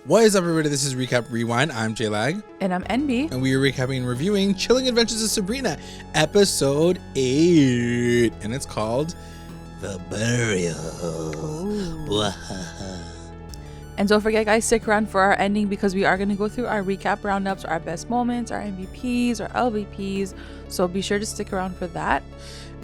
What is up, everybody? This is Recap Rewind. I'm J-Lag. And I'm NB. And we are recapping and reviewing Chilling Adventures of Sabrina, episode 8. And it's called The Burial. And don't forget, guys, stick around for our ending because we are going to go through our recap roundups, our best moments, our MVPs, our LVPs. So be sure to stick around for that.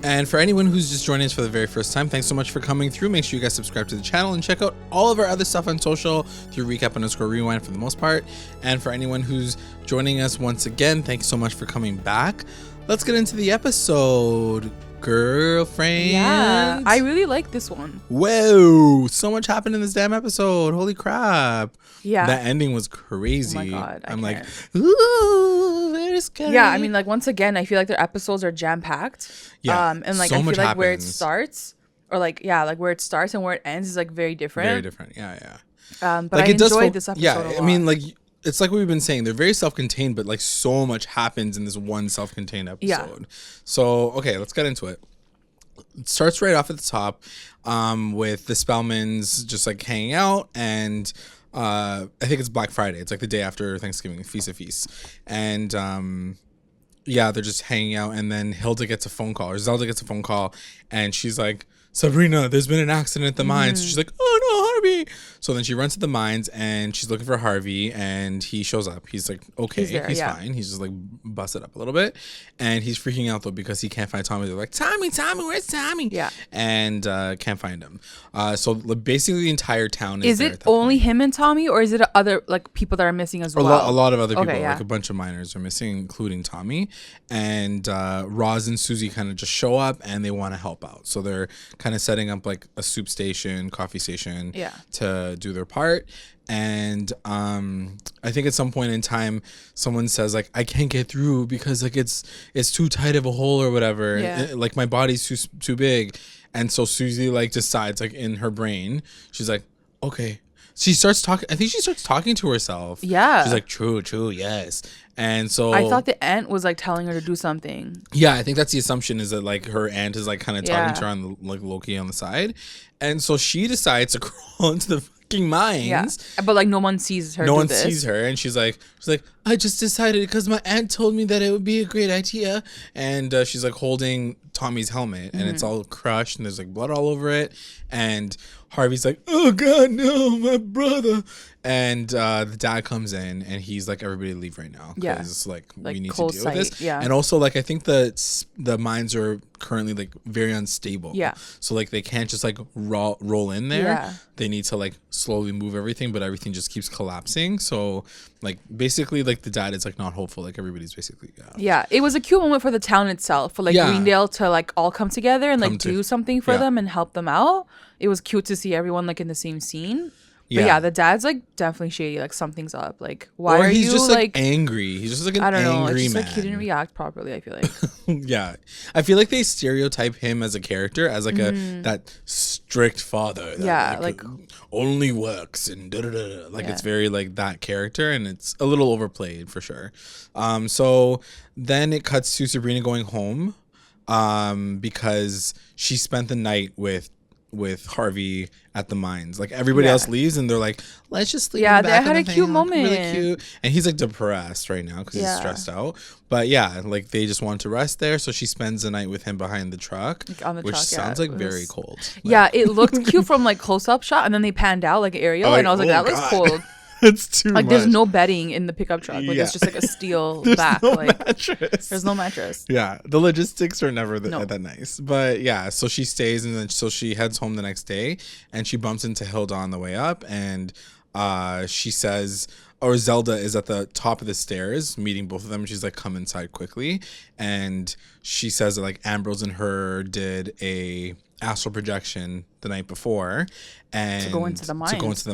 And for anyone who's just joining us for the very first time, thanks so much for coming through. Make sure you guys subscribe to the channel and check out all of our other stuff on social through recap_rewind for the most part. And for anyone who's joining us once again, thanks so much for coming back. Let's get into the episode, girlfriend. Yeah, I really like this one. Whoa, so much happened in this damn episode. Holy crap. Yeah. That ending was crazy. Oh my God, I'm can't. like, ooh, very scary. Yeah, I mean, like, once again, I feel like their episodes are jam-packed. Yeah, and like so I feel much like where it happens. starts, or like, yeah, like where it starts and where it ends is like very different. Very different, yeah. But Like, I enjoyed this episode a lot. I mean, like, it's like we've been saying, they're very self-contained, but like so much happens in this one self-contained episode. Yeah. So, okay, let's get into it. It starts right off at the top with the Spellmans just like hanging out, and I think it's Black Friday. It's like the day after Thanksgiving, Feast of Feasts. And yeah, they're just hanging out, and then Zelda gets a phone call, and she's like, Sabrina, there's been an accident at the mines. She's like, oh no, Harvey. So then she runs to the mines and she's looking for Harvey, and he shows up. He's like, okay, he's fine. He's just like busted up a little bit, and he's freaking out though because he can't find Tommy. They're like, Tommy, where's Tommy? Yeah. And can't find him. So basically the entire town Is it only him and Tommy, or is it other like people that are missing as well? A lot of other people, Okay, yeah. like a bunch of miners are missing, including Tommy. And Roz and Susie kind of just show up and they want to help out. So they're kind of setting up like a soup station, coffee station, to do their part. And I think at some point in time, someone says like, I can't get through because like it's too tight of a hole or whatever. Like my body's too big. And so Susie like decides like in her brain, she's like, okay. She starts talking. I think she starts talking to herself. Yeah. She's like, true, yes. And so I thought the aunt was like telling her to do something. Yeah, I think that's the assumption, is that like her aunt is like kind of talking to her on the, like Loki on the side. And so she decides to crawl into the fucking mines. Yeah. But like no one sees her. No one sees her, and she's like, I just decided because my aunt told me that it would be a great idea. And she's like holding Tommy's helmet, and it's all crushed, and there's like blood all over it. And Harvey's like, oh God, no, my brother. And the dad comes in, and he's like, everybody leave right now. Yeah. Because like we need to cold deal with this. Yeah. And also like I think the mines are currently like very unstable. Yeah. So like they can't just like roll in there. Yeah. They need to like slowly move everything, but everything just keeps collapsing. So like basically like the dad is like not hopeful. Like everybody's basically Yeah, it was a cute moment for the town itself, for like Greendale to like all come together and like do something for them and help them out. It was cute to see everyone like in the same scene. But yeah, the dad's like definitely shady. Like something's up. Like why are he's you just like angry? He's just like an I don't know. angry It's just man. like he didn't react properly. I feel like. Yeah, I feel like they stereotype him as a character as like that strict father. That, like only works and da-da-da-da. Like it's very like that character, and it's a little overplayed for sure. So then it cuts to Sabrina going home, because she spent the night with Harvey at the mines. Like everybody else leaves, and they're like, let's just leave him back. They had a thing. cute moment. Really cute. And he's like depressed right now because he's stressed out. But yeah, like they just want to rest there, so she spends the night with him behind the truck, which sounds like very cold. Yeah, it looked cute from like close up shot, and then they panned out like aerial, and I was like, that looks cold. It's too like much. There's no bedding in the pickup truck. Like it's just like a steel back. Mattress. There's no mattress. Yeah, the logistics are never that nice. But yeah, so she stays, and then so she heads home the next day, and she bumps into Hilda on the way up, and she says, or Zelda is at the top of the stairs meeting both of them. She's like, come inside quickly. And she says that like Ambrose and her did a astral projection the night before, and to go into the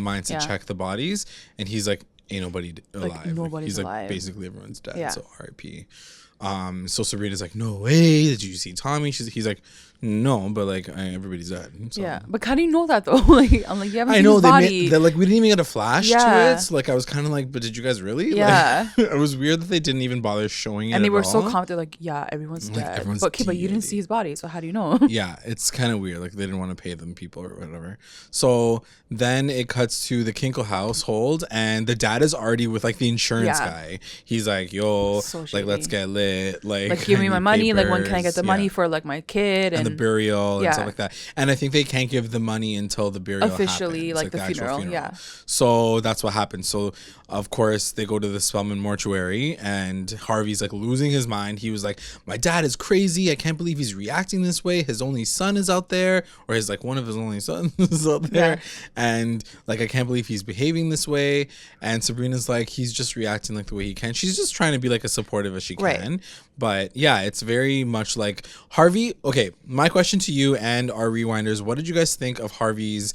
mines to check the bodies. And he's like, ain't nobody alive. Like, nobody's alive. Like basically everyone's dead. So R.I.P. So Sabrina's like, no way, did you see Tommy? He's like, No, but like everybody's dead. So. Yeah, but how do you know that though? Like, I'm like, you haven't seen his body. They're like, we didn't even get a flash to it. So like, I was kind of like, but did you guys really? Yeah. Like, it was weird that they didn't even bother showing it. And they were so confident, like, yeah, everyone's dead. But you didn't see his body, so how do you know? Yeah, it's kind of weird. Like they didn't want to pay them people or whatever. So then it cuts to the Kinkle household, and the dad is already with like the insurance guy. He's like, yo, so like let's get lit. Like give me my money. Papers. Like when can I get the money for like my kid and the burial and stuff like that. And I think they can't give the money until the burial officially happens, like the funeral. Yeah. So that's what happens. So of course they go to the Spellman mortuary, and Harvey's like losing his mind. He was like, my dad is crazy. I can't believe he's reacting this way. His only son is out there, or his like one of his only sons is out there, and like I can't believe he's behaving this way. And Sabrina's like, he's just reacting like the way he can. She's just trying to be like as supportive as she can. But yeah, it's very much like Harvey. Okay, my question to you and our rewinders: what did you guys think of Harvey's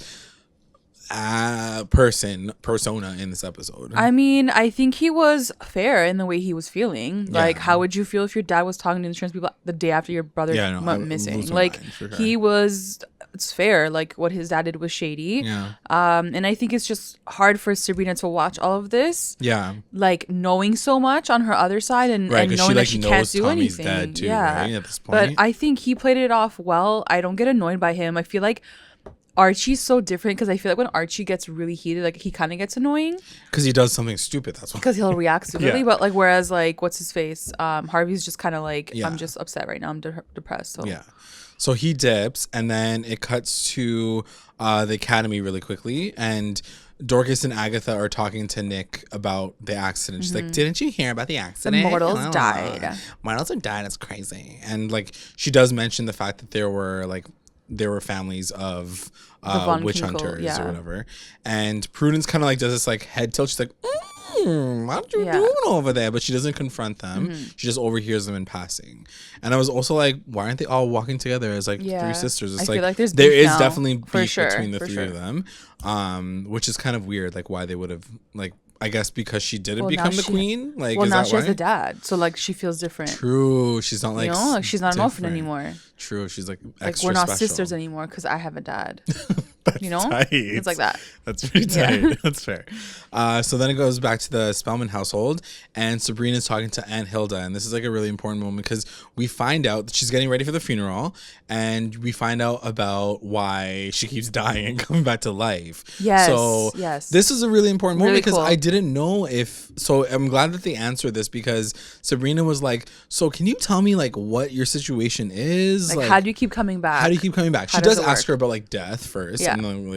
persona in this episode? I mean, I think he was fair in the way he was feeling. Like, how would you feel if your dad was talking to insurance people the day after your brother went missing? Like, he was. It's fair. Like, what his dad did was shady. Yeah. And I think it's just hard for Sabrina to watch all of this. Yeah. Like, knowing so much on her other side and knowing that she can't do Tommy's anything. Dead too, right, at this point. But I think he played it off well. I don't get annoyed by him. I feel like Archie's so different, because I feel like when Archie gets really heated, like he kind of gets annoying because he does something stupid. That's why. Because he'll react stupidly. But like, whereas like, what's his face? Harvey's just kind of like, I'm just upset right now. I'm depressed. So yeah. So he dips, and then it cuts to the academy really quickly, and Dorcas and Agatha are talking to Nick about the accident. She's like, didn't you hear about the accident? The mortals died. Mortals have died. It's crazy. And like, she does mention the fact that there were families of witch hunters or whatever. And Prudence kind of like does this like head tilt. She's like, what are you doing over there? But she doesn't confront them. She just overhears them in passing. And I was also like, why aren't they all walking together as like three sisters? It's I feel like there is definitely beef between the three of them, which is kind of weird. Like why they would have like. I guess because she didn't become the queen. Like, well, now she has a dad, so like she feels different. True, she's not like like she's not an orphan anymore. True, she's like extra we're not special. sisters anymore because I have a dad. That's tight. It's like that. That's pretty tight. Yeah. That's fair. So then it goes back to the Spellman household, and Sabrina's talking to Aunt Hilda, and this is like a really important moment because we find out that she's getting ready for the funeral, and we find out about why she keeps dying and coming back to life. Yes. So this is a really important moment because I didn't know if. So I'm glad that they answered this because Sabrina was like, "So can you tell me like what your situation is? Like how do you keep coming back? How do you keep coming back?" She does ask her about like death first. Yeah. And then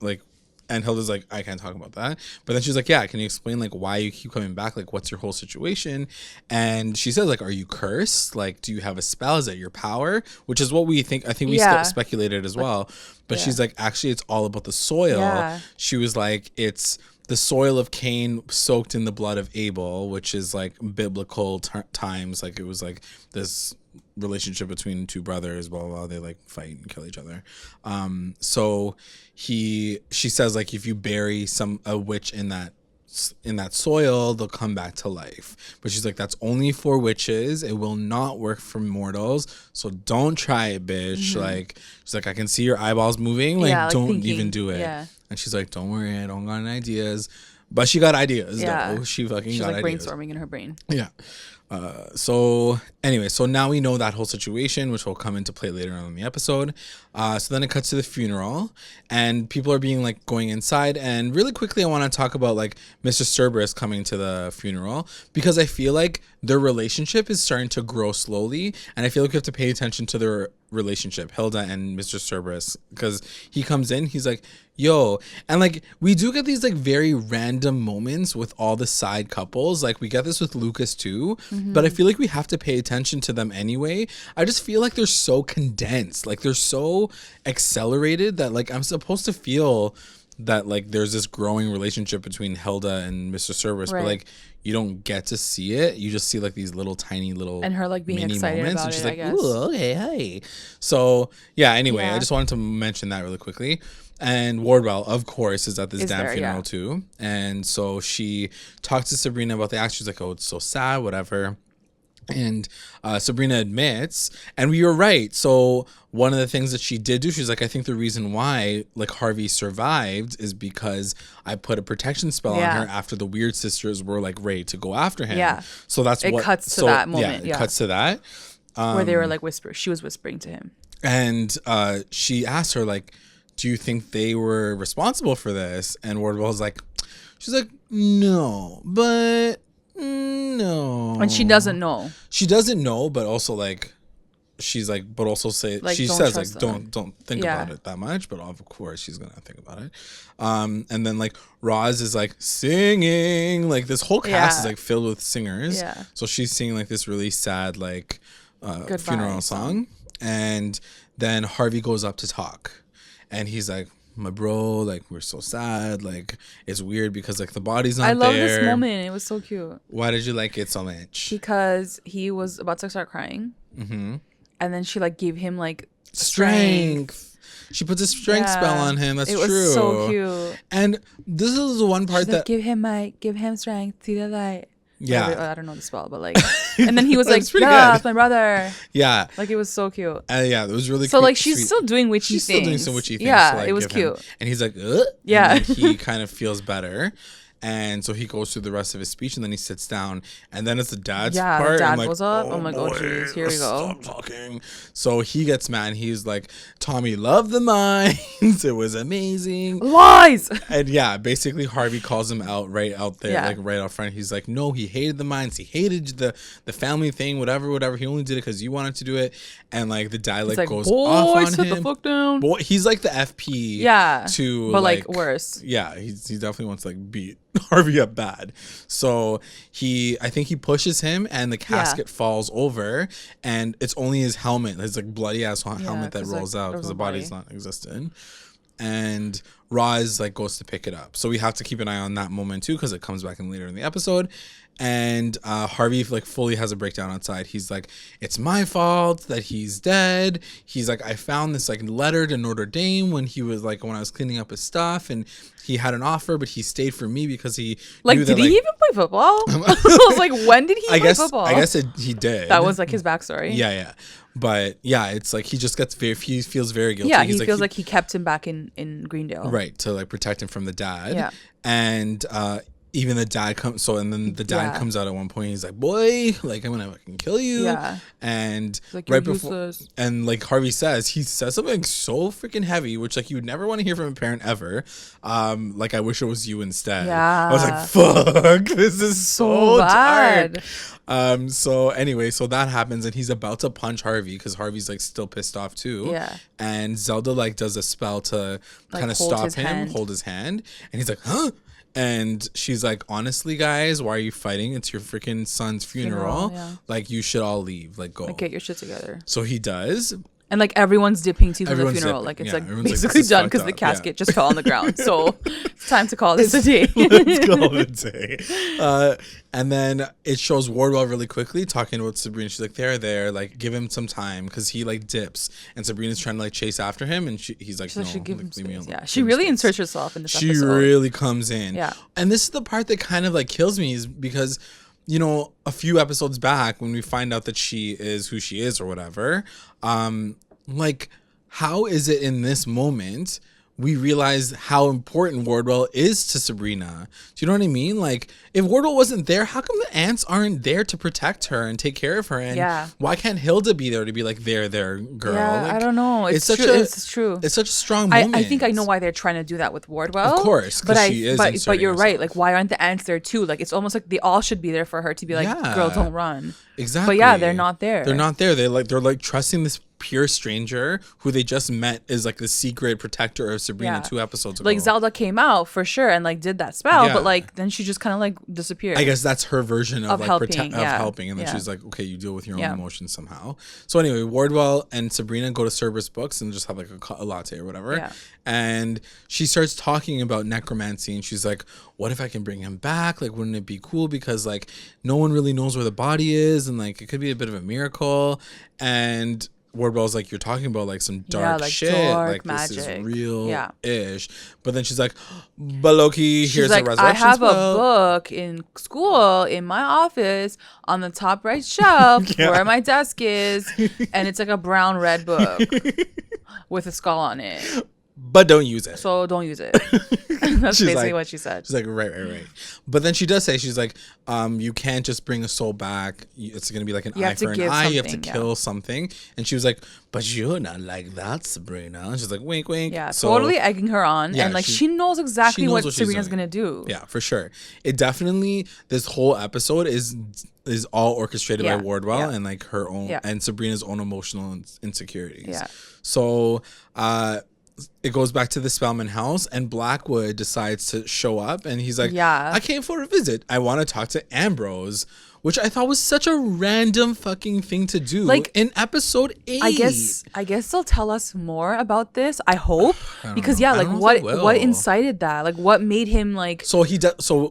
like and Hilda's like, I can't talk about that. But then she's like, yeah, can you explain like why you keep coming back? Like what's your whole situation? And she says like, are you cursed? Like, do you have a spell? Is that your power? Which is what we think. I think we speculated as well. But she's like, actually, it's all about the soil. Yeah. She was like, it's the soil of Cain soaked in the blood of Abel, which is like biblical times. Like it was like this relationship between two brothers, blah blah blah. They like fight and kill each other. So she says like if you bury a witch in that soil, they'll come back to life. But she's like, that's only for witches. It will not work for mortals. So don't try it, bitch. Like she's like, I can see your eyeballs moving. Like don't thinking. Even do it. Yeah. And she's like, don't worry, I don't got any ideas. But she got ideas. Yeah. Though. She fucking she's got like ideas. brainstorming in her brain. Yeah. So anyway, so now we know that whole situation, which will come into play later on in the episode. So then it cuts to the funeral, and people are being like going inside. And really quickly, I want to talk about like Mr. Cerberus coming to the funeral because I feel like their relationship is starting to grow slowly, and I feel like we have to pay attention to their relationship, Hilda and Mr. Cerberus, because he comes in, he's like, yo, and like we do get these like very random moments with all the side couples. Like we get this with Lucas too, but I feel like we have to pay attention to them anyway. I just feel like they're so condensed, like they're so accelerated that like I'm supposed to feel that like there's this growing relationship between Hilda and Mr. Cerberus, but like you don't get to see it. You just see like these little tiny little and her like being excited moments, about and she's like, I guess. Ooh, okay, hey. So yeah. Anyway, I just wanted to mention that really quickly. And Wardwell, of course, is at this funeral too. And so she talks to Sabrina about the act. She's like, oh, it's so sad, whatever. And Sabrina admits, and we were right. So one of the things that she did do, she's like, I think the reason why like Harvey survived is because I put a protection spell on her after the Weird Sisters were like ready to go after him. Yeah. So that's it cuts to that moment. Yeah, it cuts to that. Where they were like she was whispering to him. And she asked her like, do you think they were responsible for this? And Wardwell's like, she's like, no, but no. And she doesn't know. She doesn't know, but also like, she's like, but also say, like, she says like, don't think about it that much. But of course she's going to think about it. And then like Roz is like singing, like this whole cast is like filled with singers. Yeah. So she's singing like this really sad, like funeral song. And then Harvey goes up to talk and he's like, my bro, like we're so sad, like it's weird because like the body's not there. I love this moment. It was so cute. Why did you like it so much? Because he was about to start crying, and then she like gave him like strength. She puts a strength spell on him. That's true. It was so cute. And this is the one part She's that like, give him strength. See the light. Yeah. I don't know the spell, but like, and then he was like, yeah, it's my brother. Yeah. Like it was so cute. Yeah, it was really so like she's still doing witchy things. She's still doing some witchy things. Yeah, like, it was cute. And he's like, ugh. Yeah. And he kind of feels better. And so he goes through the rest of his speech and then he sits down. And then it's the dad's part. Yeah, the dad goes up. I'm like, oh, jeez, here we go. Stop talking. So he gets mad. And he's like, Tommy loved the mines. It was amazing. Lies! And yeah, basically Harvey calls him out right out there, like right out front. He's like, no, he hated the mines. He hated the family thing, whatever. He only did it because you wanted to do it. And like the dad like goes off on him. Sit the fuck down. Boy, he's like the FP. Yeah. But like worse. Yeah, he definitely wants to like beat Harvey up bad. So I think he pushes him and the casket falls over and it's only his helmet, his like bloody ass helmet that rolls out because the body's not existent. And Roz like goes to pick it up. So we have to keep an eye on that moment too because it comes back in later in the episode. And Harvey like fully has a breakdown outside. He's like, it's my fault that he's dead. He's like, I found this like letter to Notre Dame when I was cleaning up his stuff and he had an offer, but he stayed for me because he like knew that, did he even play football? I was like, when did he play football? I guess he did. That was like his backstory. Yeah. But yeah, it's like he just he feels very guilty. Yeah, he feels like he kept him back in Greendale. Right, to like protect him from the dad. Yeah. And even the dad comes comes out at one point. He's like, boy, like I'm gonna fucking kill you. Yeah. And like, right before and like Harvey says something so freaking heavy, which like you would never want to hear from a parent ever. Like I wish it was you instead. Yeah. I was like, fuck, this is so bad. So anyway, so that happens and he's about to punch Harvey because Harvey's like still pissed off too. Yeah. And Zelda like does a spell to like, kind of stop him, hold his hand, and he's like, huh? And she's like, honestly, guys, why are you fighting? It's your freaking son's funeral. Yeah. Like, you should all leave. Like, go. Like, get your shit together. So he does. And, like, everyone's dipping tea for the funeral. Like, it's, like, basically like, done because the casket just fell on the ground. So, it's time to call this a day. Let's call it a day. And then it shows Wardwell really quickly talking about Sabrina. She's like, there, like, give him some time because he, like, dips. And Sabrina's trying to, like, chase after him. And he's like, no, like, leave me alone. Yeah, she really inserts herself in this episode. She really comes in. Yeah. And this is the part that kind of, like, kills me is because, you know, a few episodes back when we find out that she is who she is or whatever, like, how is it in this moment we realize how important Wardwell is to Sabrina? Do you know what I mean? Like, if Wardwell wasn't there, how come the aunts aren't there to protect her and take care of her? And why can't Hilda be there to be like, there, girl? Yeah, like, I don't know. It's true. It's true. It's such a strong moment. I think I know why they're trying to do that with Wardwell. Of course, because she is. But you're right. Like, why aren't the aunts there too? Like, it's almost like they all should be there for her to be like, girl, don't run. Exactly. But yeah, they're not there. They're not there. They're like trusting this pure stranger who they just met is like the secret protector of Sabrina 2 episodes ago. Like Zelda came out for sure and like did that spell, but like then she just kind of like disappeared. I guess that's her version of like helping, helping, and then she's like, okay, you deal with your own emotions somehow. So anyway, Wardwell and Sabrina go to Cerberus Books and just have like a latte or whatever. Yeah. And she starts talking about necromancy and she's like, what if I can bring him back? Like, wouldn't it be cool? Because like no one really knows where the body is and like it could be a bit of a miracle. And Wardwell's like, you're talking about like some dark shit, dark like magic. This is real ish. But then she's like, but Loki, here's like, a resurrection I have spell. a book in school in my office on the top right shelf where my desk is, and it's like a brown red book with a skull on it. But don't use it. So don't use it. That's basically like, what she said. She's like, right. But then she does say, she's like, you can't just bring a soul back. It's going to be like an eye for an eye. You have to kill something. And she was like, but you're not like that, Sabrina. And she's like, wink, wink. Yeah, so, totally egging her on. Yeah, and like she knows exactly what Sabrina's going to do. Yeah, for sure. It definitely, this whole episode is all orchestrated by Wardwell and like her own and Sabrina's own emotional insecurities. Yeah. So, it goes back to the Spellman house, and Blackwood decides to show up, and he's like, I came for a visit. I want to talk to Ambrose, which I thought was such a random fucking thing to do. Like in episode 8. I guess they'll tell us more about this. I hope, because like what incited that? Like what made him like? So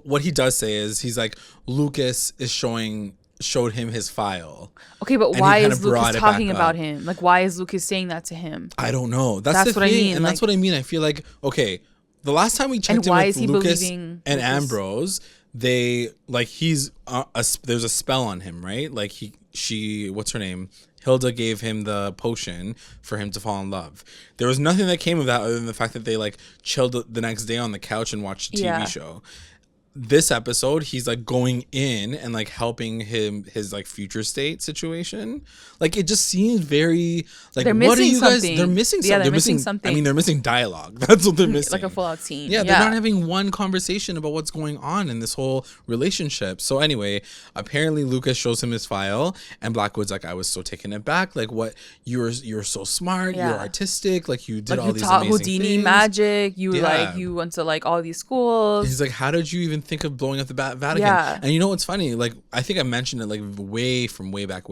what he does say is he's like, Lucas is showed him his file. Okay, but why is Lucas talking about him? Like, why is Lucas saying that to him? I don't know. That's what I mean. And like, that's what I mean. I feel like, okay, the last time we checked in with Lucas and Ambrose, they like there's a spell on him, right? Like what's her name? Hilda gave him the potion for him to fall in love. There was nothing that came of that other than the fact that they like chilled the next day on the couch and watched a TV show. This episode, he's like going in and like helping his like future state situation. Like it just seems very like, what are you guys? They're missing something. Yeah, they're missing something. I mean, they're missing dialogue. That's what they're missing. Like a full out scene. Yeah, they're not having one conversation about what's going on in this whole relationship. So anyway, apparently Lucas shows him his file, and Blackwood's like, I was so taken aback. Like, what you're so smart. You're artistic. Like you did like, all these amazing Houdini things. Magic. You like you went to like all these schools. And he's like, how did you even think of blowing up the Vatican? Yeah. And you know what's funny? Like, I think I mentioned it like way back.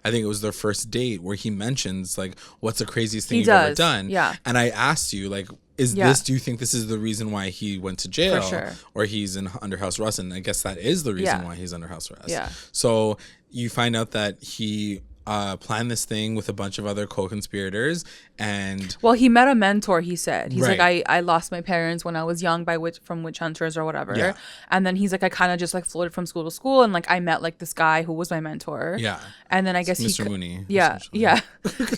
I think it was their first date where he mentions like, what's the craziest thing you've ever done? Yeah. And I asked you like, do you think this is the reason why he went to jail? For sure. Or he's under house arrest? And I guess that is the reason why he's under house arrest. Yeah. So you find out that he planned this thing with a bunch of other co-conspirators, and he met a mentor. He said he's like, I lost my parents when I was young from witch hunters or whatever, and then he's like, I kind of just like floated from school to school, and like I met like this guy who was my mentor, and then I guess Mr. Mooney,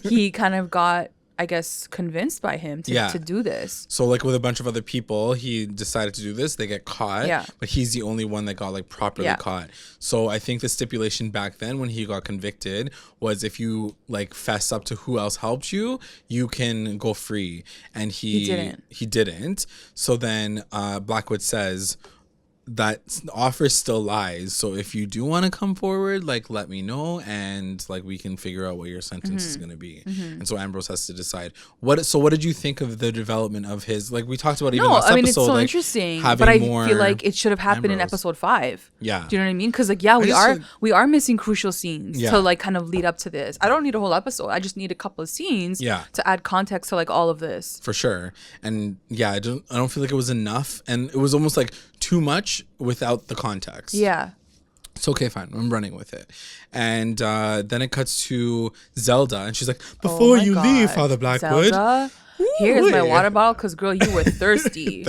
he kind of got, I guess, convinced by him to do this. So like with a bunch of other people, he decided to do this. They get caught, but he's the only one that got like properly caught. So I think the stipulation back then when he got convicted was if you like fess up to who else helped you, you can go free. And he didn't. So then Blackwood says that offer still lies. So if you do want to come forward, like let me know, and like we can figure out what your sentence is going to be. And so Ambrose has to decide. What did you think of the development of his, like we talked about even last episode? It's so like, interesting, but I feel like it should have happened in episode 5. Yeah, do you know what I mean? Because like we are missing crucial scenes to like kind of lead up to this. I don't need a whole episode. I just need a couple of scenes to add context to like all of this. For sure. And I don't feel like it was enough, and it was almost like too much without the context. Yeah. It's okay, fine. I'm running with it. And then it cuts to Zelda, and she's like, before you leave, Father Blackwood. Zelda, here's my water bottle, because, girl, you were thirsty.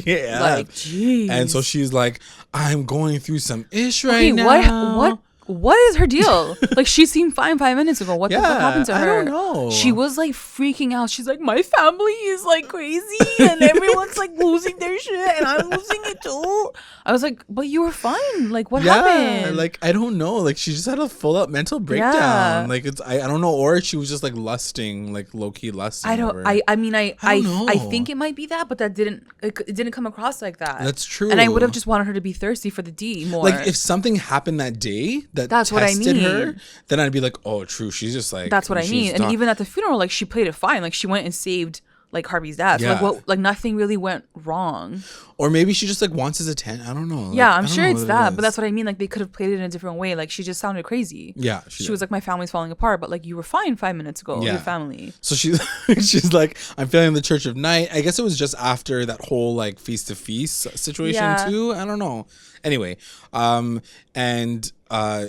Yeah. Like, jeez. And so she's like, I'm going through some ish right now. What is her deal? Like, she seemed fine 5 minutes ago. What the fuck happened to her? I don't know. She was like freaking out. She's like, my family is like crazy, and everyone's like losing their shit, and I'm losing it too. I was like, but you were fine. Like, what happened? Like, I don't know. Like, she just had a full up mental breakdown. Yeah. Like, I don't know. Or she was just like lusting, like low key lusting. I don't know. I think it might be that, but it didn't come across like that. That's true. And I would have just wanted her to be thirsty for the D more. Like, if something happened that day that's what I mean. Her, then I'd be like, oh, true. She's just like, that's what I mean. And even at the funeral, like she played it fine. Like she went and saved like Harvey's dad. So, like nothing really went wrong. Or maybe she just like wants his attention. I don't know. Like, I'm sure it's that, but that's what I mean. Like they could have played it in a different way. Like she just sounded crazy. Yeah, she was like, my family's falling apart, but like you were fine 5 minutes ago. Your family. So she's like, I'm feeling the Church of Night. I guess it was just after that whole like feast to feast situation too. I don't know. Anyway, and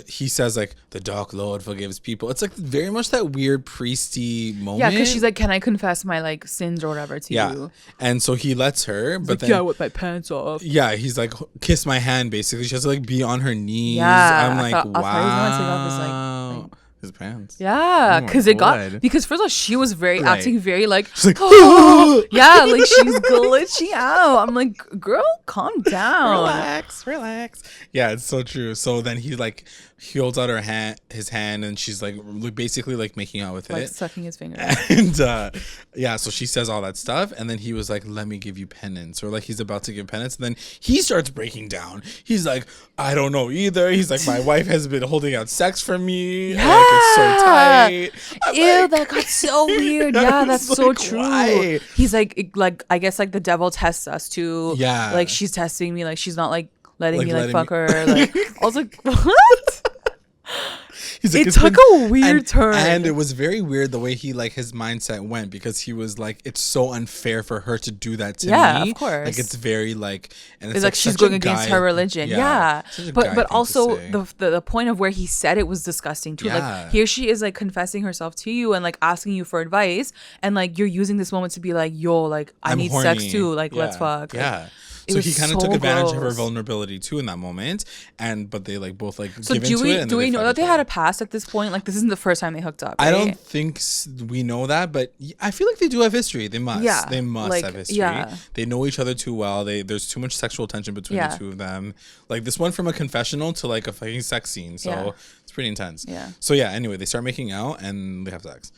he says like the Dark Lord forgives people. It's like very much that weird priesty moment. Yeah, because she's like, can I confess my like sins or whatever to you? And so he lets her, but like, then with my pants off. Yeah, he's like, kiss my hand. Basically, she has to like be on her knees. Yeah, I'm like, wow. I thought he was gonna take off like his pants. Yeah, because because first of all, she was acting very like, she's like yeah, like she's glitching out. I'm like, girl, calm down, relax. Yeah, it's so true. So then he holds out his hand, and she's like basically like making out with it, sucking his finger. And so she says all that stuff, and then he was like, let me give you penance, or like he's about to give penance, and then he starts breaking down. He's like, I don't know either. He's like, my wife has been holding out sex from me. Yeah. Like, it's so tight. Ew, that got so weird. Yeah, that's so true. Why? He's like I guess like the devil tests us too. Yeah, like she's testing me. Like she's not like letting me fuck her. Like I was like, what? It took a weird turn, and it was very weird the way he his mindset went, because he was like, it's so unfair for her to do that to me. Yeah, of course. Like it's very and it's like she's going against her religion. Yeah. But also the point of where he said it was disgusting too. Yeah. Like here she is like confessing herself to you and like asking you for advice, and like you're using this moment to be like, yo, like I'm need horny. Sex too. Like let's fuck. Yeah. So he kind of took advantage of her vulnerability too in that moment, but they both give into it. Do we know that they had a past at this point? Like this isn't the first time they hooked up. Right? I don't think we know that, but I feel like they do have history. They must. Yeah, they must have history. Yeah. They know each other too well. There's too much sexual tension between the two of them. Like this went from a confessional to like a fucking sex scene. So it's pretty intense. Yeah. So anyway, they start making out and they have sex.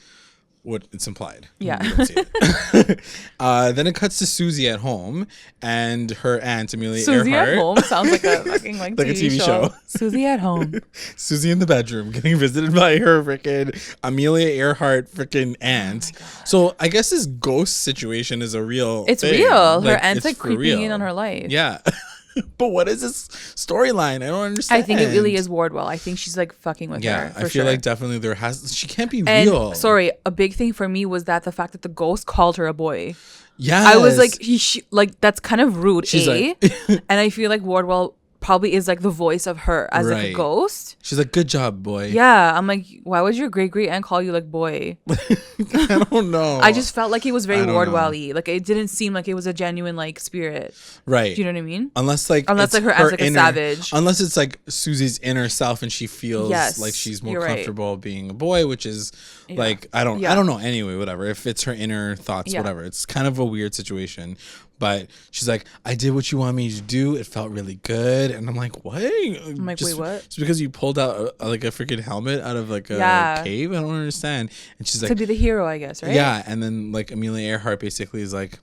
What it's implied. Yeah. We don't see it. Then it cuts to Susie at home and her aunt Amelia Earhart. Susie at home sounds like a fucking like TV show. Susie at home. Susie in the bedroom getting visited by her freaking Amelia Earhart freaking aunt. So I guess this ghost situation is a real It's thing. real. Her aunt's like creeping in on her life. Yeah. But what is this storyline? I don't understand. I think it really is Wardwell. I think she's like fucking with her. Yeah, I feel like definitely she can't be real. Sorry, a big thing for me was that the fact that the ghost called her a boy. Yeah, I was like, that's kind of rude. And I feel like Wardwell probably is like the voice of her as like a ghost. She's like, good job, boy. Yeah, I'm like, why would your great aunt call you like boy? I don't know. I just felt like it was very Wardwell-y. Like it didn't seem like it was a genuine like spirit. Right. Do you know what I mean? Unless her aunt's like a savage. Unless it's like Susie's inner self and she feels like she's more comfortable being a boy, which is like I don't know. Anyway, whatever. If it's her inner thoughts, whatever. It's kind of a weird situation. But she's like, I did what you want me to do. It felt really good. And I'm like, what? I'm like, wait, what? Just because you pulled out a freaking helmet out of like a cave? I don't understand. And she's like, to be the hero, I guess, right? Yeah. And then like Amelia Earhart basically is like,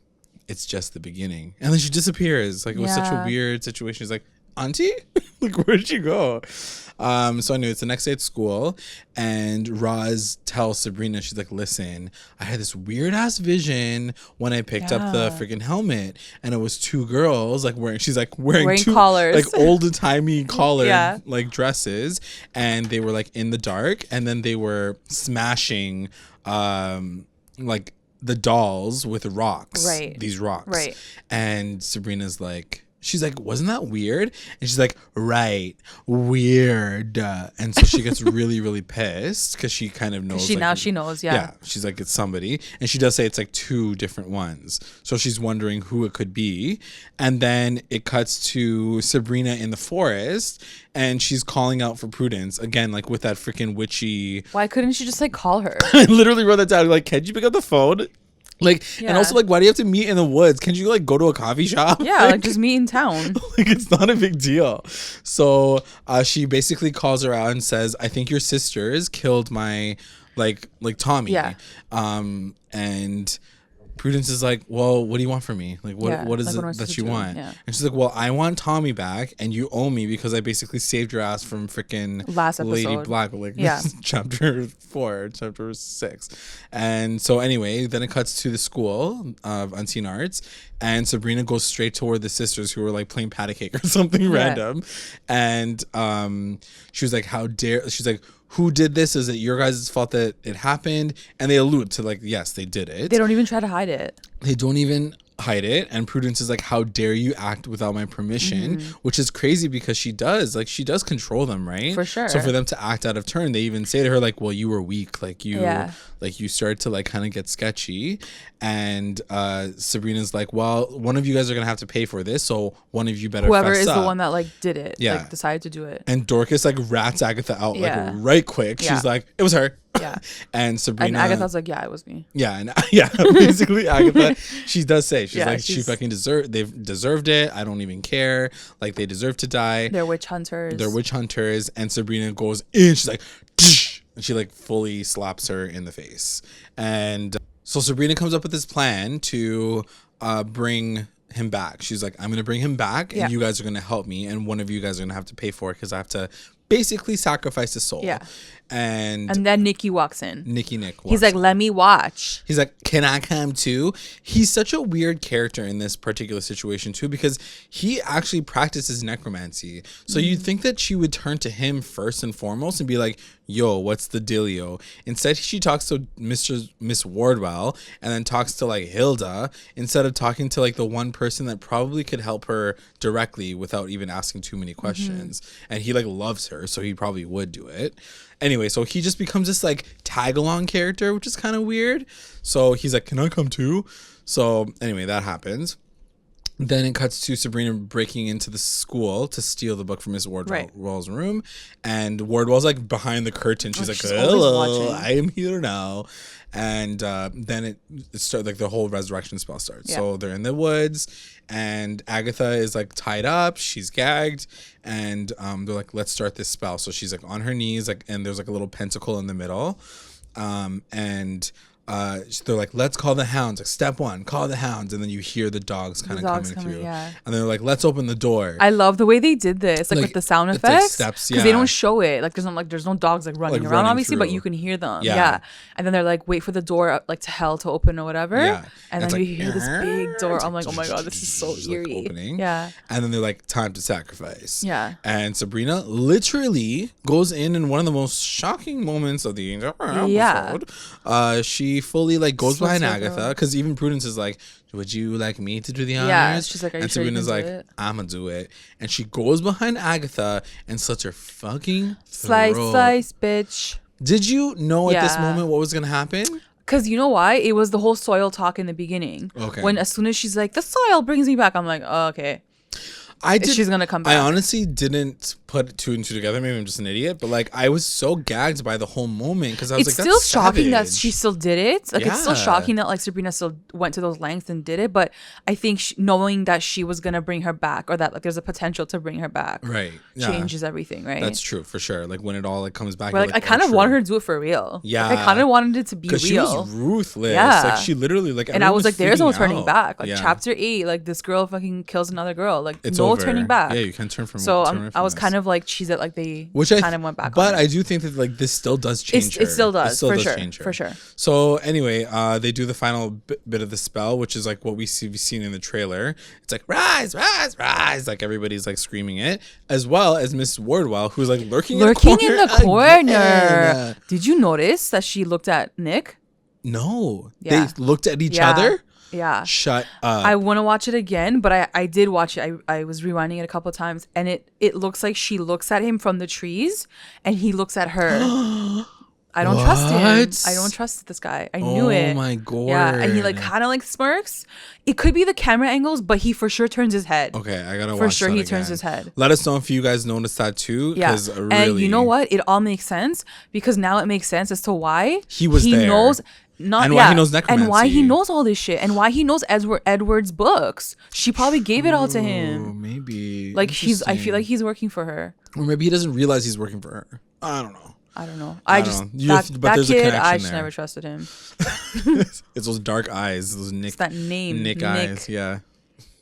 it's just the beginning. And then she disappears. Like it was such a weird situation. She's like, Auntie? Like, where did you go? So anyway, it's the next day at school, and Roz tells Sabrina, she's like, listen, I had this weird ass vision when I picked up the freaking helmet, and it was two girls wearing two collars, like old timey collared like dresses, and they were like in the dark, and then they were smashing like the dolls with rocks, these rocks, and Sabrina's like, she's like, wasn't that weird? And she's like, right, weird. And so she gets really, really pissed because she kind of knows. She knows, Yeah, she's like, it's somebody. And she does say it's like two different ones. So she's wondering who it could be. And then it cuts to Sabrina in the forest, and she's calling out for Prudence again, like with that freaking witchy. Why couldn't she just like call her? I literally wrote that down. Like, can't you pick up the phone? And also, like, why do you have to meet in the woods? Can't you, like, go to a coffee shop? Yeah, like just meet in town. Like, it's not a big deal. So she basically calls her out and says, I think your sisters killed my, like Tommy. Yeah. And Prudence is like, well, what do you want from me? Like, what is it that you want? Yeah. And she's like, well, I want Tommy back, and you owe me because I basically saved your ass from freaking last episode. Lady Black, chapter 4, chapter 6. And so anyway, then it cuts to the school of Unseen Arts, and Sabrina goes straight toward the sisters who were like playing patty cake or something random. And she was like, how dare, she's like, who did this? Is it your guys' fault that it happened? And they allude to like, yes, they did it. They don't even try to hide it. They don't even hide it, and Prudence is like, how dare you act without my permission, which is crazy because she does control them, right? For sure. So for them to act out of turn, they even say to her like, well, you were weak, like you started to like kind of get sketchy, and Sabrina's like, well, one of you guys are gonna have to pay for this, so one of you better whoever fess is up. the one that like did it, like decided to do it. And Dorcas like rats Agatha out like right quick. She's like, it was her. Yeah. And Sabrina, and Agatha's like, yeah, it was me. Yeah, and basically Agatha, she does say, she's like, she fucking they've deserved it. I don't even care. Like, they deserve to die. They're witch hunters. And Sabrina goes in. She's like, tsh, and she like fully slaps her in the face. And so Sabrina comes up with this plan to bring him back. She's like, I'm gonna bring him back, and you guys are gonna help me, and one of you guys are gonna have to pay for it because I have to basically sacrifice his soul. Yeah. And then Nick walks in. He's like, let me watch. He's like, can I come too? He's such a weird character in this particular situation too, because he actually practices necromancy. So you'd think that she would turn to him first and foremost and be like, yo, what's the dealio? Instead, she talks to Miss Wardwell and then talks to like Hilda instead of talking to like the one person that probably could help her directly without even asking too many questions. And he like loves her, so he probably would do it. Anyway, so he just becomes this like tag along character, which is kind of weird. So he's like, can I come too? So anyway, that happens. Then it cuts to Sabrina breaking into the school to steal the book from Miss Wardwell's room. And Wardwell's like behind the curtain. She's like, hello, I am here now. And then it starts, like the whole resurrection spell starts. Yeah. So they're in the woods and Agatha is like tied up. She's gagged. And they're like, let's start this spell. So she's like on her knees, like, and there's like a little pentacle in the middle. They're like, let's call the hounds. Like, step one, call the hounds. And then you hear the dogs kind of coming through. Yeah. And then they're like, let's open the door. I love the way they did this, like with the sound effects. Like steps, because they don't show it. Like there's no dogs like running around, obviously, but you can hear them. Yeah. And then they're like, wait for the door like to hell to open or whatever. Yeah. And then you hear this big door. I'm like, oh my god, this is so eerie. Like opening. Yeah. And then they're like, time to sacrifice. Yeah. And Sabrina literally goes in one of the most shocking moments of the entire episode. Yeah. She fully like goes behind Agatha, because even Prudence is like, would you like me to do the honors? Yeah, she's like, are you sure you can do like, it? I'm gonna do it. And she goes behind Agatha and slits her fucking slice, bitch. Did you know at this moment what was gonna happen? Because you know why? It was the whole soil talk in the beginning. Okay. When as soon as she's like, the soil brings me back, I'm like, oh, okay. She's gonna come back. I honestly didn't put two and two together. Maybe I'm just an idiot, but like I was so gagged by the whole moment because I was it's like, still that's shocking savage. that she still did it. Like it's still shocking that like Sabrina still went to those lengths and did it. But I think knowing that she was gonna bring her back, or that like there's a potential to bring her back, right, changes everything, right? That's true for sure. Like when it all like comes back, but like I kind of wanted her to do it for real. Yeah, like, I kind of wanted it to be real. She was ruthless. Yeah, like she literally like. And I was like, there's no turning back. Like chapter 8, like this girl fucking kills another girl. Like it's no turning back. Yeah, you can't turn from. So I was kind of like cheesed that like they kind of went back. But I do think that like this still does change her. It still does, for sure. So anyway, they do the final bit of the spell, which is like what we've seen in the trailer. It's like rise, rise, rise, like everybody's like screaming it, as well as Miss Wardwell, who's like lurking in the corner. Did you notice that she looked at Nick? No, they looked at each other. Yeah. Shut up. I want to watch it again, but I did watch it. I was rewinding it a couple of times, and it looks like she looks at him from the trees and he looks at her. I don't trust him. I don't trust this guy. I knew it. Oh my god. Yeah, and he like kind of like smirks. It could be the camera angles, but he for sure turns his head. Okay, I gotta watch for sure. He turns his head. Let us know if you guys noticed that too. Yeah, really... and you know what? It all makes sense because now it makes sense as to why he there. Knows. Why he knows necromancy. And why he knows all this shit. And why he knows Edward's books. She probably gave it all to him. Maybe. Like I feel like he's working for her. Or maybe he doesn't realize he's working for her. I don't know. That kid, I just never trusted him. It's those dark eyes. Those Nick. It's that name. Nick eyes. Yeah.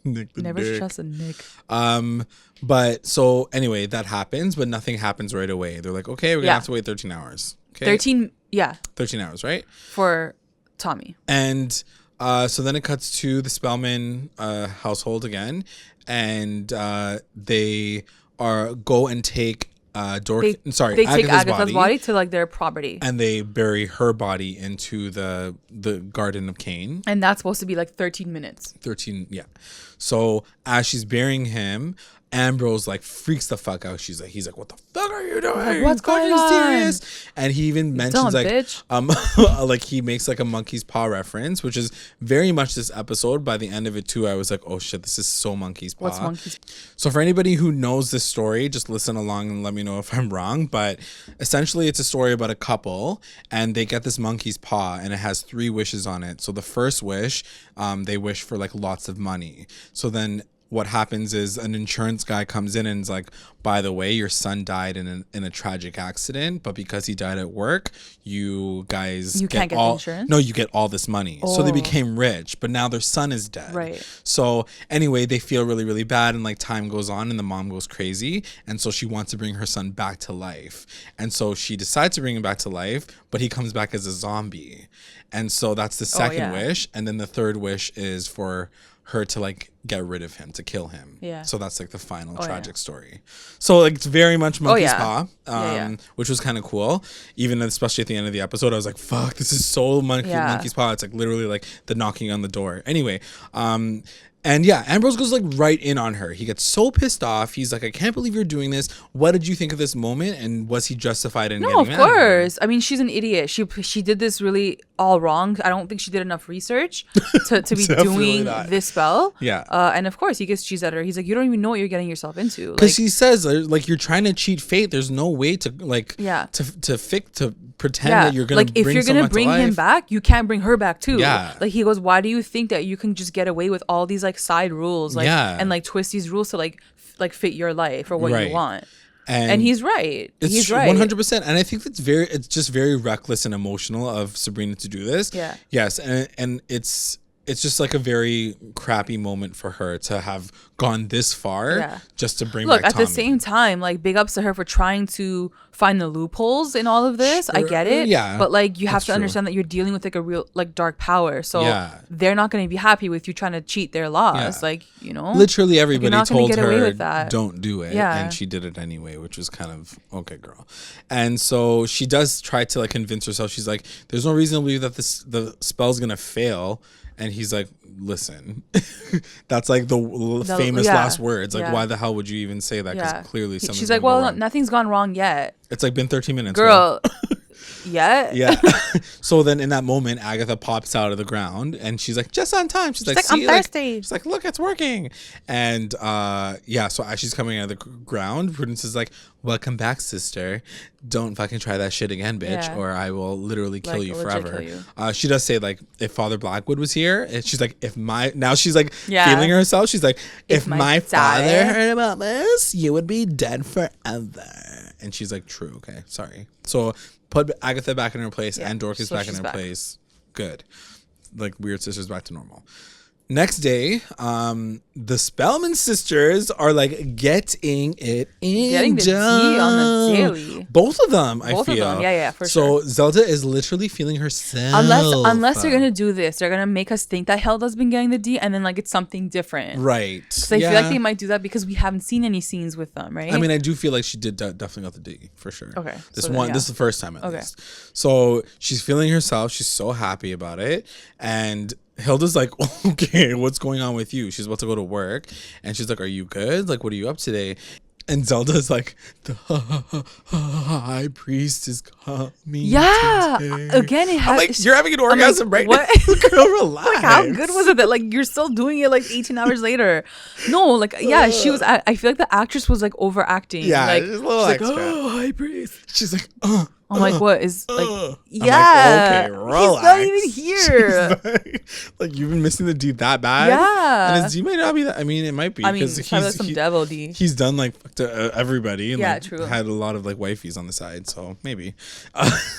Nick the never dick. Trusted Nick. But so anyway, that happens, but nothing happens right away. They're like, okay, we're gonna have to wait 13 hours. Okay. 13 hours, right? For Tommy. And so then it cuts to the Spellman household again, and they go and take They take Agatha's body to like their property, and they bury her body into the Garden of Cain. And that's supposed to be like 13 minutes. 13, yeah. So as she's burying him, Ambrose like freaks the fuck out. He's like, what the fuck are you doing? Like, what's going on? Serious? And he even mentions like he makes like a monkey's paw reference, which is very much this episode. By the end of it too, I was like, oh shit, this is so monkey's paw. What's monkey's? So for anybody who knows this story, just listen along and let me know if I'm wrong. But essentially, it's a story about a couple, and they get this monkey's paw, and it has 3 wishes on it. So the first wish, they wish for like lots of money. So then what happens is an insurance guy comes in and is like, by the way, your son died in a tragic accident, but because he died at work, you guys can't get the insurance? No, you get all this money. So they became rich, but now their son is dead. Right. So anyway, they feel really, really bad, and like time goes on and the mom goes crazy, and so she wants to bring her son back to life. And so she decides to bring him back to life, but he comes back as a zombie. And so that's the second wish, and then the third wish is for her to like get rid of him, to kill him. Yeah. So that's like the final tragic story. So like it's very much monkey's paw, which was kind of cool. Even especially at the end of the episode, I was like, fuck, this is so monkey's paw. It's like literally like the knocking on the door. Anyway, and yeah, Ambrose goes like right in on her. He gets so pissed off. He's like, I can't believe you're doing this. What did you think of this moment? And was he justified in getting mad? No, of course. I mean, she's an idiot. She did this really all wrong. I don't think she did enough research to be doing this spell. Yeah. And of course, he gets cheese at her. He's like, you don't even know what you're getting yourself into. Because he says like you're trying to cheat fate. There's no way to like to pretend that you're gonna like if you're gonna bring him back, you can't bring her back too. Yeah. Like he goes, why do you think that you can just get away with all these like side rules and like twist these rules to like fit your life or what you want? And he's right. He's right. 100%. And I think it's just very reckless and emotional of Sabrina to do this. Yeah. Yes. And it's just like a very crappy moment for her to have gone this far just to bring back Tommy. At the same time, like big ups to her for trying to find the loopholes in all of this. Sure. I get it. Yeah. But like you have to understand that you're dealing with like a real like dark power. So they're not going to be happy with you trying to cheat their laws. Yeah. Like, you know. Literally everybody told her don't do it. Yeah. And she did it anyway, which was kind of okay, girl. And so she does try to like convince herself. She's like, there's no reason to believe that the spell's going to fail. And he's like, listen, that's like the famous last words. Like, why the hell would you even say that? Because clearly something's She's like, well, nothing's gone wrong yet. It's like been 13 minutes. Girl. Yet? Yeah. So then in that moment, Agatha pops out of the ground and she's like, just on time. She's like, I'm thirsty. She's like, look, it's working. And so as she's coming out of the ground, Prudence is like, welcome back, sister. Don't fucking try that shit again, bitch, or I will literally kill you forever. Kill you. She does say like, if Father Blackwood was here, and she's like, now she's like feeling herself. She's like, if my father heard about this, you would be dead forever. And she's like, true, okay, sorry. So put Agatha back in her place and Dorcas back in her place. Good. Like weird sisters back to normal. Next day, the Spellman sisters are like getting it in. Getting the tea on the daily. Both of them, I feel. Both of them, yeah, for sure. So Zelda is literally feeling herself. Unless they're gonna do this, they're gonna make us think that Hilda's been getting the D, and then like it's something different. Right. Because I feel like they might do that because we haven't seen any scenes with them, right? I mean, I do feel like she did definitely got the D for sure. Okay. This is the first time at least. So she's feeling herself. She's so happy about it, and Hilda's like, okay, what's going on with you? She's about to go to work and she's like, are you good? Like, what are you up today? And Zelda's like, the high priest is coming. Yeah. Today. Again, I'm like, you're having an orgasm right now. Girl, relax. Like, how good was it that like you're still doing it like 18 hours later? No, like she was. I feel like the actress was like overacting. Yeah, like, she's a little extra. Like, oh, high priest. She's like, I'm like, what is like? Yeah, I'm like, okay, relax. He's not even here. Like you've been missing the D that bad. Yeah, and his D might not be that. I mean, it might be because he's some devil D. He's done like to everybody. And, like, true. Had a lot of like wifeys on the side, so maybe.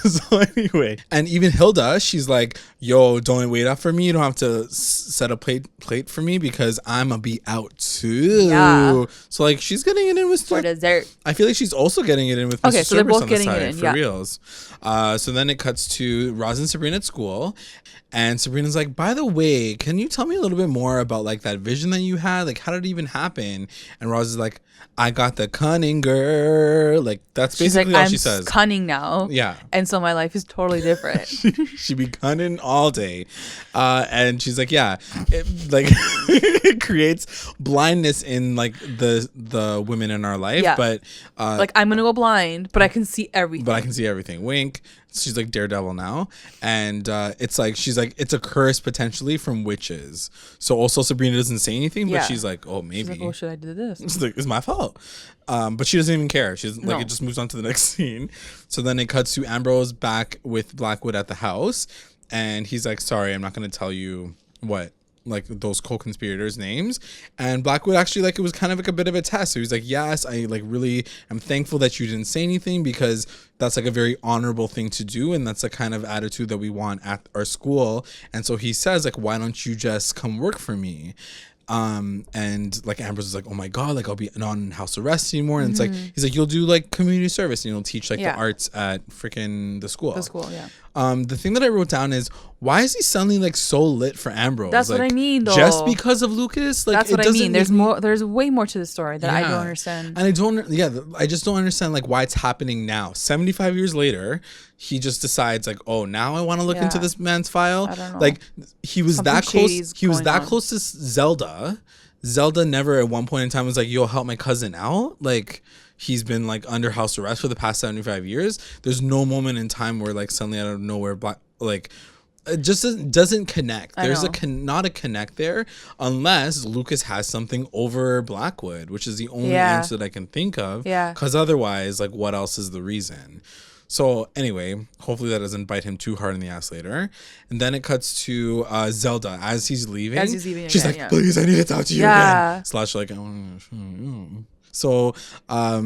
So anyway, and even Hilda, she's like, yo, don't wait up for me. You don't have to set a plate for me because I'm gonna be out too. Yeah. So like she's getting it in with for dessert. I feel like she's also getting it in with. Okay, Mr. so they're both on getting the side, it in. for real. feels. So then it cuts to Roz and Sabrina at school, and Sabrina's like, by the way, can you tell me a little bit more about like that vision that you had? Like, how did it even happen? And Roz is like, I got the cunning girl. Like, that's basically all she says. I'm cunning now. Yeah. And so my life is totally different. she be cunning all day. And she's like, yeah, it creates blindness in like the women in our life. Yeah. But like, I'm going to go blind, but I can see everything. Wink. She's like Daredevil now. And it's like, she's like, it's a curse potentially from witches. So also Sabrina doesn't say anything, but she's like, oh, maybe. She's like, oh, should I do this? It's like, it's my fault. But she doesn't even care. She's like, it just moves on to the next scene. So then it cuts to Ambrose back with Blackwood at the house. And he's like, sorry, I'm not going to tell you what, like, those co-conspirators' names. And Blackwood actually, like, it was kind of like a bit of a test. So he was like, yes, I like really am thankful that you didn't say anything, because that's like a very honorable thing to do, and that's the kind of attitude that we want at our school. And so he says, like, why don't you just come work for me? And like Ambrose is like, oh my god, like I'll be not in house arrest anymore. And it's like, he's like, you'll do like community service and you'll teach like the arts at freaking the school. The thing that I wrote down is, why is he suddenly like so lit for Ambrose? That's like, what I mean, though. Just because of Lucas? Like, that's what I mean. There's way more to the story that I don't understand. And I just don't understand like why it's happening now. 75 years later, he just decides like, oh, now I want to look into this man's file. I don't know. Like, he was Something that close. He was that on. close to Zelda. Zelda never at one point in time was like, yo, help my cousin out. Like, he's been like under house arrest for the past 75 years. There's no moment in time where like suddenly out of nowhere, like, it just doesn't connect. There's not a connect there, unless Lucas has something over Blackwood, which is the only answer that I can think of. Yeah. Because otherwise, like, what else is the reason? So anyway, hopefully that doesn't bite him too hard in the ass later. And then it cuts to Zelda as he's leaving. She's like, please, I need to talk to you again. Slash like, so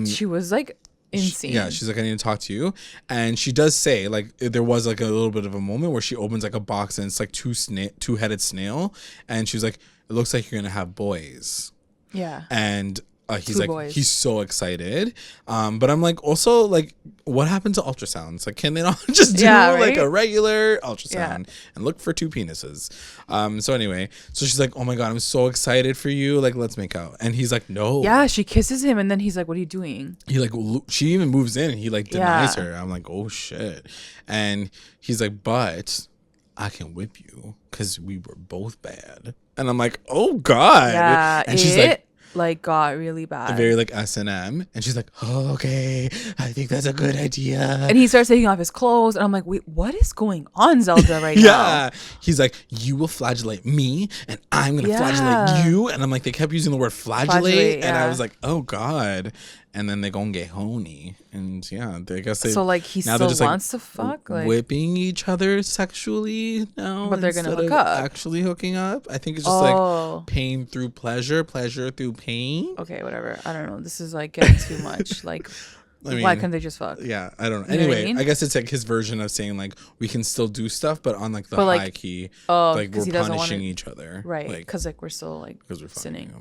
she was like insane. She's like, I need to talk to you. And she does say, like, there was like a little bit of a moment where she opens like a box and it's like two-headed snail. And she was like, it looks like you're gonna have boys. Yeah. And he's like, boys. He's so excited. But I'm like, also, like, what happened to ultrasounds? Like, can they not just do like a regular ultrasound and look for two penises? So anyway, so she's like, oh my God, I'm so excited for you. Like, let's make out. And he's like, no. Yeah, she kisses him and then he's like, what are you doing? He like, she even moves in and he like denies her. I'm like, oh shit. And he's like, but I can whip you because we were both bad. And I'm like, oh God. Yeah, and she's like, got really bad. Very like S&M. And she's like, oh, okay, I think that's a good idea. And he starts taking off his clothes. And I'm like, wait, what is going on, Zelda, right now? Yeah. He's like, you will flagellate me and I'm going to flagellate you. And I'm like, they kept using the word flagellate. And I was like, oh God. And then they gonna get honey. And I guess they... So like he still wants to fuck? Like, whipping each other sexually now. But they're gonna hook up. Actually hooking up. I think it's just like pain through pleasure, pleasure through pain. Okay, whatever. I don't know. This is like getting too much. Like, I mean, why can't they just fuck? Yeah, I don't know. Anyway, I guess it's like his version of saying like we can still do stuff, but on like the high key, like we're punishing each other, right? Because like we're still like sinning.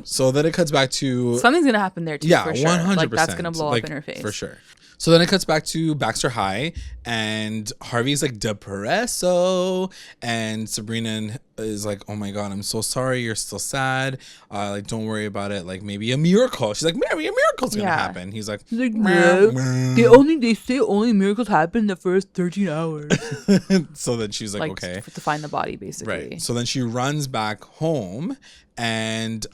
So then it cuts back to something's gonna happen there too. Yeah, for sure. 100%. Like that's gonna blow up in her face for sure. So then it cuts back to Baxter High, and Harvey's like depresso, and Sabrina is like, "Oh my God, I'm so sorry. You're still sad. Like, don't worry about it. Like, maybe a miracle." She's like, "Maybe a miracle's gonna happen." He's like, "No, they say only miracles happen in the first 13 hours." So then she's like, "Okay," to find the body, basically. Right. So then she runs back home, and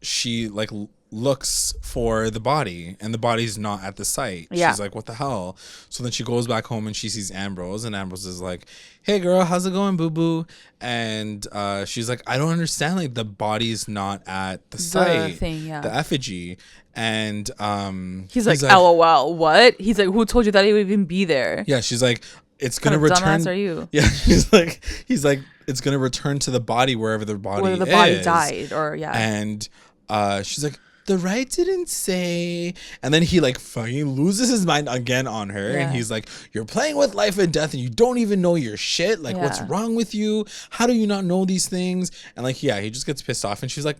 she like looks for the body, and the body's not at the site. She's like, what the hell? So then she goes back home and she sees Ambrose, and Ambrose is like, hey girl, how's it going, boo-boo? And she's like, I don't understand, like the body's not at the site, the effigy. And he's like, LOL, what? He's like, who told you that he would even be there? Yeah, she's like, it's gonna return. Dumbass are you? Yeah, he's like, it's gonna return to the body wherever the body died, or And she's like, the right didn't say. And then he like fucking loses his mind again on her, and he's like, you're playing with life and death and you don't even know your shit. Like, what's wrong with you? How do you not know these things? And like, he just gets pissed off, and she's like,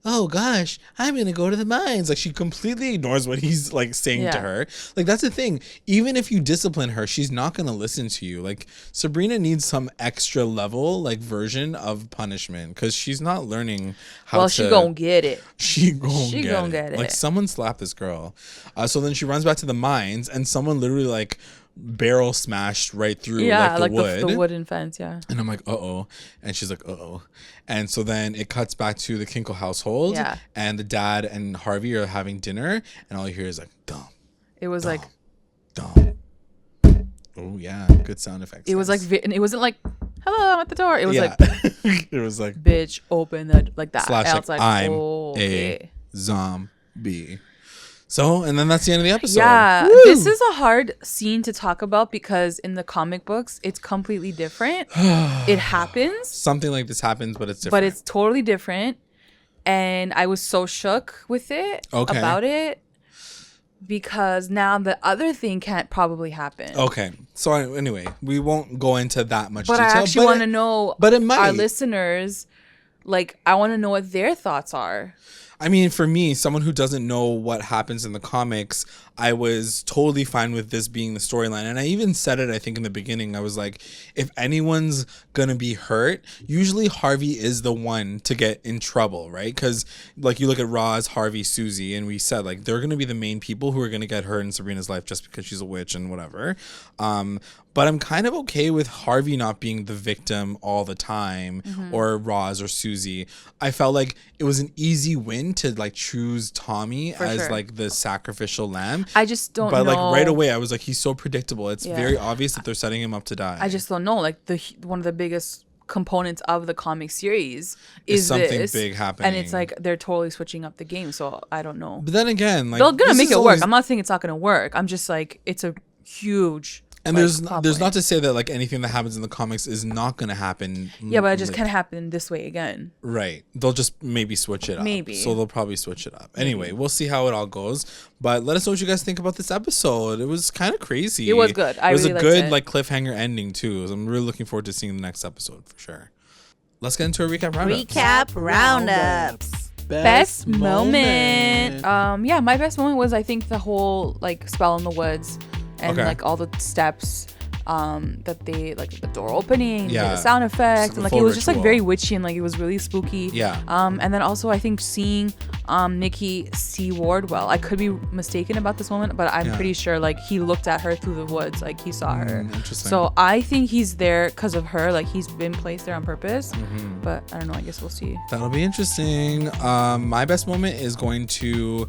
oh gosh, I'm gonna go to the mines. Like she completely ignores what he's like saying to her. Like that's the thing. Even if you discipline her, she's not gonna listen to you. Like Sabrina needs some extra level like version of punishment because she's not learning how. Well, she gonna get it. She gonna get it. Like someone slap this girl. So then she runs back to the mines and someone literally like barrel smashed right through like the wooden fence. Yeah. And I'm like, uh-oh. And she's like, uh-oh. And so then it cuts back to the Kinkle household. Yeah. And the dad and Harvey are having dinner. And all you hear is like, dumb. It was like, dumb. Oh, yeah. Good sound effects. It was like, and it wasn't like, hello, I'm at the door. It was like, it was like, bitch, open that, like that. Slash, I was like, I'm okay. a zombie. So, and then that's the end of the episode. Yeah, Woo! This is a hard scene to talk about because in the comic books, it's completely different. It happens. Something like this happens, but it's different. But it's totally different. And I was so shook with it, about it, because now the other thing can't probably happen. Okay. So anyway, we won't go into that much detail. But I actually want to know, but it might. Our listeners, like, I want to know what their thoughts are. I mean, for me, someone who doesn't know what happens in the comics, I was totally fine with this being the storyline. And I even said it, I think, in the beginning. I was like, if anyone's going to be hurt, usually Harvey is the one to get in trouble, right? Because, like, you look at Roz, Harvey, Susie, and we said, like, they're going to be the main people who are going to get hurt in Sabrina's life just because she's a witch and whatever. But I'm kind of okay with Harvey not being the victim all the time, or Roz or Susie. I felt like it was an easy win to like choose Tommy as like the sacrificial lamb. I just don't know. But like right away, I was like, he's so predictable. It's very obvious that they're setting him up to die. I just don't know. Like one of the biggest components of the comic series is something big happening, and it's like they're totally switching up the game. So I don't know. But then again, like they're gonna make it work. I'm not saying it's not gonna work. I'm just like, it's a huge. And like, there's not to say that like anything that happens in the comics is not going to happen. Yeah, but it just can't happen this way again. Right. They'll just maybe switch it up. Maybe. So they'll probably switch it up. Anyway, we'll see how it all goes. But let us know what you guys think about this episode. It was kind of crazy. It was good. It was a good like cliffhanger ending too. So I'm really looking forward to seeing the next episode for sure. Let's get into a recap roundups. Best moment. Yeah, my best moment was I think the whole like spell in the woods. And like all the steps that they like the door opening, the sound effects, and like it was just like very witchy and like it was really spooky. Yeah. And then also I think seeing Nikki see Wardwell. I could be mistaken about this moment, but I'm pretty sure like he looked at her through the woods, like he saw her. Interesting. So I think he's there because of her. Like he's been placed there on purpose. But I don't know. I guess we'll see. That'll be interesting. My best moment is going to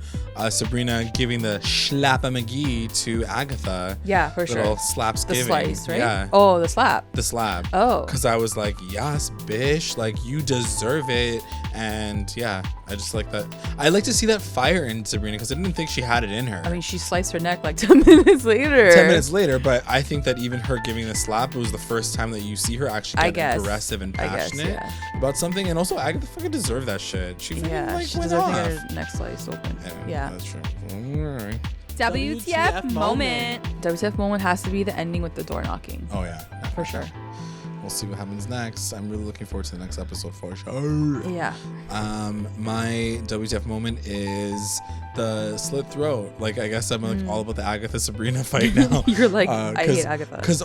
Sabrina giving the Schlappa McGee to Agatha. Yeah, for sure. Little slaps the giving. Slice, right? Yeah. Oh, the slap. The slap. Oh. Because I was like, yes, bish, like you deserve it. And yeah, I just like that. I like to see that fire in Sabrina because I didn't think she had it in her. I mean, she sliced her neck like 10 minutes later. 10 minutes later, but I think that even her giving the slap was the first time that you see her actually get aggressive and passionate about something. And also, Agatha fucking deserved that shit. She fucking like she went deserved off. to get her neck sliced open. Yeah, that's true. All right. WTF moment. WTF moment has to be the ending with the door knocking. Oh yeah, for sure. We'll see what happens next. I'm really looking forward to the next episode for sure. Yeah. My WTF moment is the slit throat. Like, I guess I'm like all about the Agatha Sabrina fight now. You're like, I hate Agatha. Because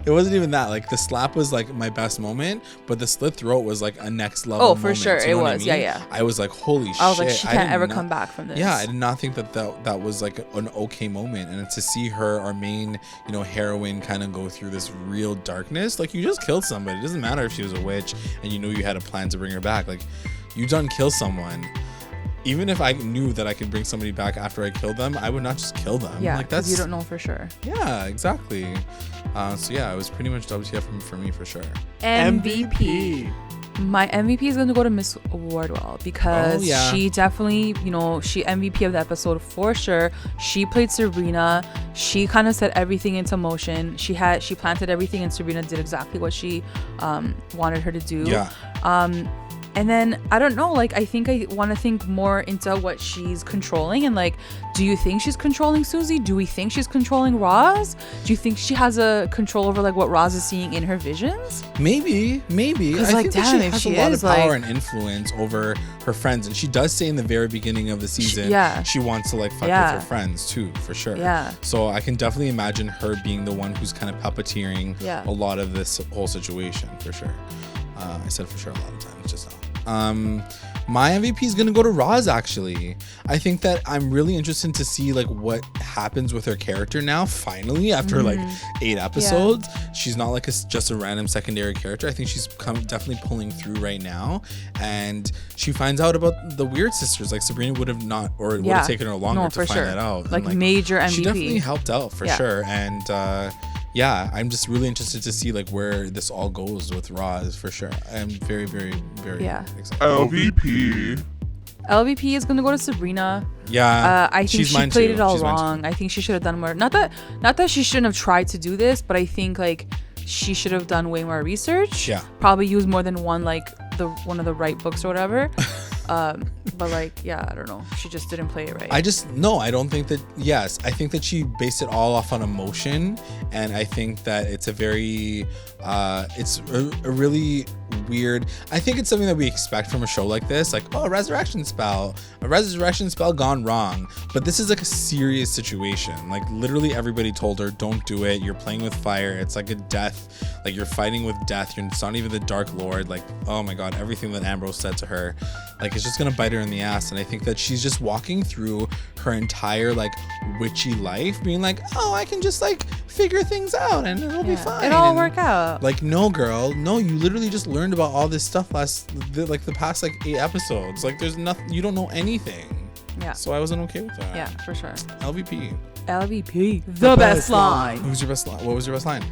it wasn't even that. Like, the slap was like my best moment, but the slit throat was like a next level. Oh, for sure. It was. I mean? Yeah. I was like, holy shit. I was like, she can't ever come back from this. Yeah, I did not think that was like an okay moment. And to see her, our main, heroine, kind of go through this real darkness. Like, you just killed somebody. It doesn't matter if she was a witch and you knew you had a plan to bring her back. Like, you done kill someone. Even if I knew that I could bring somebody back after I killed them, I would not just kill them. Yeah, like that's you don't know for sure. Yeah, exactly. So yeah, it was pretty much WTF for me for sure. MVP. My MVP is going to go to Miss Wardwell because she definitely, she MVP of the episode for sure. She played Sabrina. She kind of set everything into motion. She planted everything and Sabrina did exactly what she wanted her to do. Yeah. And then I don't know, like I think I want to think more into what she's controlling, and like, do you think she's controlling Susie? Do we think she's controlling Roz? Do you think she has a control over like what Roz is seeing in her visions? Maybe. I like, think that damn, she has a lot of power and influence over her friends, and she does say in the very beginning of the season, she wants to like fuck with her friends too, for sure. Yeah. So I can definitely imagine her being the one who's kind of puppeteering a lot of this whole situation, for sure. I said for sure a lot of times just now. My MVP is gonna go to Roz. Actually, I think that I'm really interested to see like what happens with her character now. Finally, after like 8 episodes, she's not like just a random secondary character. I think she's definitely pulling through right now, and she finds out about the Weird Sisters. Like Sabrina would have not, or it would have taken her longer to find that out. Like major MVP. She definitely helped out for sure, and yeah, I'm just really interested to see like where this all goes with Roz, for sure. I'm very, very, very excited. LVP is gonna go to Sabrina. Yeah, I think she played it all wrong. I think she should have done more. Not that she shouldn't have tried to do this, but I think like she should have done way more research. Yeah, probably use more than one of the right books or whatever. But like, I don't know. She just didn't play it right. I don't think that. Yes, I think that she based it all off on emotion, and I think that it's a very, it's a really weird. I think it's something that we expect from a show like this, like a resurrection spell gone wrong. But this is like a serious situation. Like literally everybody told her, don't do it. You're playing with fire. It's like a death. Like you're fighting with death. It's not even the Dark Lord. Like, oh my God, everything that Ambrose said to her, like it's just gonna bite her in the ass. And I think that she's just walking through her entire like witchy life being like, oh, I can just like figure things out and it'll be fine. It'll all work out. Like, no, girl, no, you literally just learned about all this stuff the past like 8 episodes. Like there's nothing, you don't know anything. Yeah. So I wasn't okay with that. Yeah, for sure. LVP, the best line. Who's your best line? What was your best line?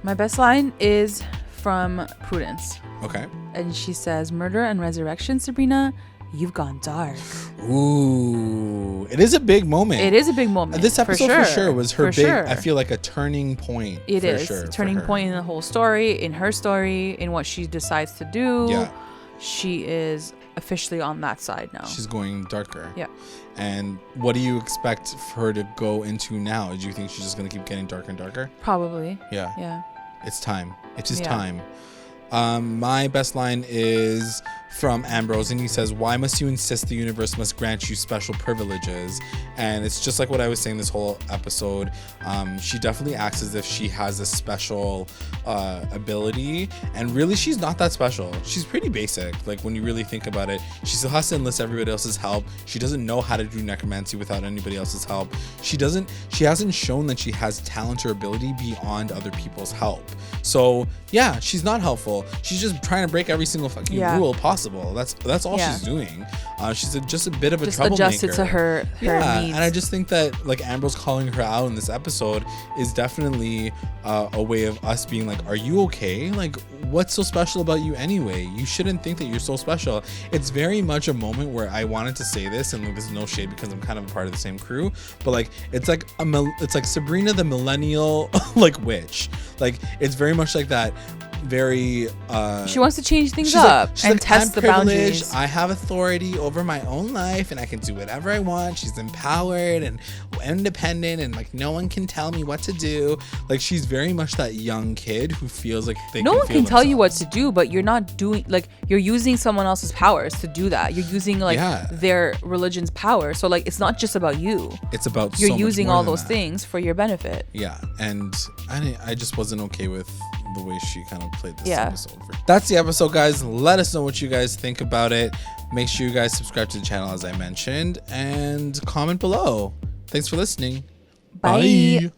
My best line is from Prudence. Okay. And she says, "Murder and resurrection, Sabrina, you've gone dark." Ooh, it is a big moment. It is a big moment. This episode for sure was her big. I feel like a turning point. It is a turning point in the whole story, in her story, in what she decides to do. Yeah, she is officially on that side now. She's going darker. Yeah. And what do you expect for her to go into now? Do you think she's just gonna keep getting darker and darker? Probably. Yeah. Yeah. It's time. It is time. My best line is from Ambrose, and he says, "Why must you insist the universe must grant you special privileges?" And it's just like what I was saying this whole episode. She definitely acts as if she has a special ability, and really she's not that special. She's pretty basic. Like when you really think about it, she still has to enlist everybody else's help. She doesn't know how to do necromancy without anybody else's help. She hasn't shown that she has talent or ability beyond other people's help. So yeah, she's not helpful. She's just trying to break every single fucking rule possible. That's all she's doing. She's just a bit of a troublemaker. Adjust it to her needs. And I just think that like Ambrose calling her out in this episode is definitely a way of us being like, are you okay? Like, what's so special about you anyway? You shouldn't think that you're so special. It's very much a moment where I wanted to say this, and like, there's no shade because I'm kind of a part of the same crew, but like it's like Sabrina the millennial like witch. Like it's very much like that. Very she wants to change things up and test the boundaries. I have authority over my own life and I can do whatever I want. She's empowered and independent, and like no one can tell me what to do. Like she's very much that young kid who feels like no one can tell you what to do, but you're not doing, like you're using someone else's powers to do that. You're using like their religion's power. So like it's not just about you. It's about you're using all those things for your benefit. Yeah, and I just wasn't okay with the way she kind of played this episode. That's the episode, guys. Let us know what you guys think about it. Make sure you guys subscribe to the channel as I mentioned, and comment below. Thanks for listening. Bye.